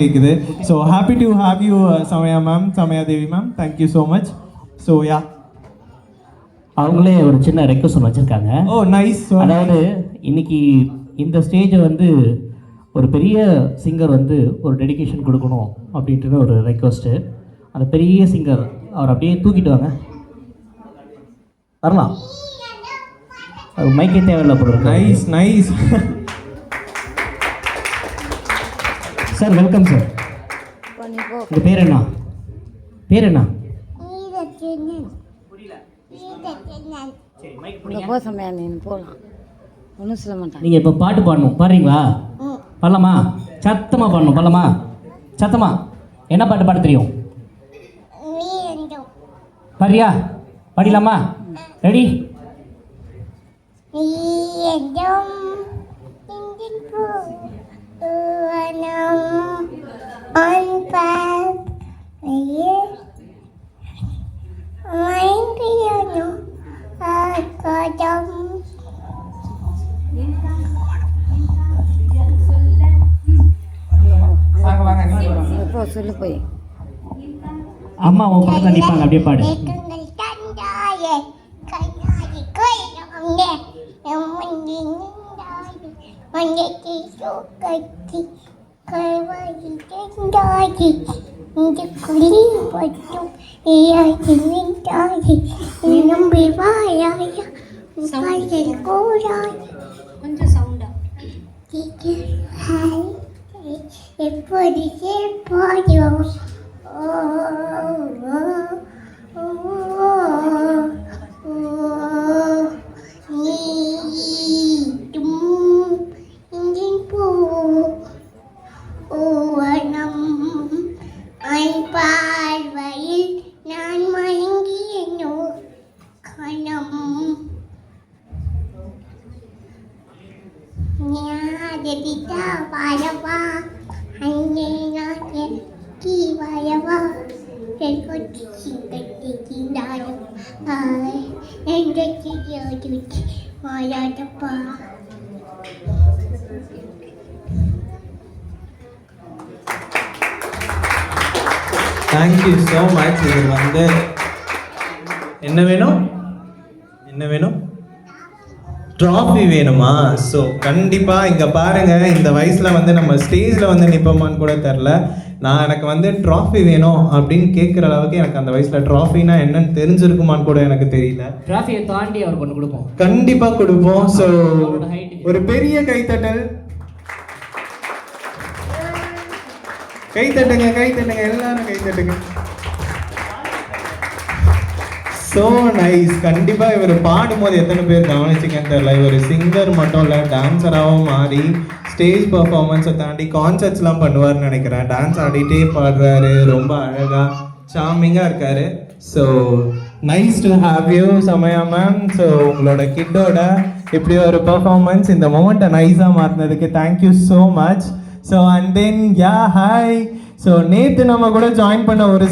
கேக்குது. So happy to have you Samaya ma'am, Samaya Devi ma'am. Thank you so much. So yeah, அவங்களே ஒரு சின்ன ரெக்வஸ்ட் ஒன்று வச்சுருக்காங்க. Oh nice. அதாவது இன்னைக்கு இந்த ஸ்டேஜை வந்து ஒரு பெரிய சிங்கர் வந்து ஒரு டெடிகேஷன் கொடுக்கணும் அப்படின்ட்டு ஒரு ரெக்வஸ்ட்டு. அந்த பெரிய சிங்கர் அவர் அப்படியே தூக்கிட்டு வாங்க, வரலாம். அது மைக்கே தேவையில்லை போடுறது. Nice nice. Sir welcome sir. உங்கள் பேர் என்ன? பேர் என்ன? போகலாம், ஒன்றும் சொல்ல மாட்டேன். நீங்கள் இப்போ பாட்டு பாடணும், பாடுறீங்களா? பாடலாமா? சத்தமாக பாடணும், பாடலாமா? சத்தமா. என்ன பாட்டு பாட தெரியும்? பாடுறியா? பாடிடலாமா? ரெடி? சொல்லு போய். அம்மா உன் பக்கத்தில் நிற்பாங்க, அப்படியே பாடு. கொஞ்சம் சவுண்டா எப்படி போயும் பார்வையில் நான் மயங்கிய கணம் ஞாபகிதா வரவா அங்கே நான் கீ வரவா கொட்டி கட்டிக்கிண்டாயும் என்றைக்கு வாயாடப்பா. Thank you so much. இது வந்து என்ன வேணும்? என்ன வேணும்? ட்ராஃபி வேணுமா? ஸோ கண்டிப்பாக இங்கே பாருங்கள், இந்த வயசில் வந்து நம்ம ஸ்டேஜில் வந்து நிற்போமான்னு கூட தெரில. எனக்கு வந்து ட்ராஃபி வேணும் அப்படின்னு கேட்குற அளவுக்கு எனக்கு அந்த வயசில் ட்ராஃபினா என்னன்னு தெரிஞ்சிருக்குமான்னு கூட எனக்கு தெரியல. ட்ராஃபியை தாண்டி அவர் கொண்டு கொடுப்போம், கண்டிப்பாக கொடுப்போம். ஸோ ஒரு பெரிய கைத்தட்டல், கைத்தட்டுங்க கைத்தட்டுங்க, எல்லாரும் கைத்தட்டுங்க. So nice. கண்டிப்பாக இவர் பாடும்போது எத்தனை பேர் கவனிச்சிங்கன்னு தெரியல, இவர் சிங்கர் மட்டும் இல்லை, டான்ஸராகவும் மாறி ஸ்டேஜ் பர்ஃபார்மன்ஸை தாண்டி கான்சர்ட்ஸ்லாம் பண்ணுவார்னு நினைக்கிறேன். டான்ஸ் ஆடிட்டே பாடுறாரு, ரொம்ப அழகாக சாமிங்காக இருக்கார். So nice to have you Samaya ma'am. So உங்களோட கிட்டோட இப்படி ஒரு பர்ஃபார்மன்ஸ் இந்த மொமெண்ட்டை நைஸாக மாற்றினதுக்கு thank you so much. So and then yeah hi. So நேற்று நம்ம கூட ஜாயின் பண்ண ஒரு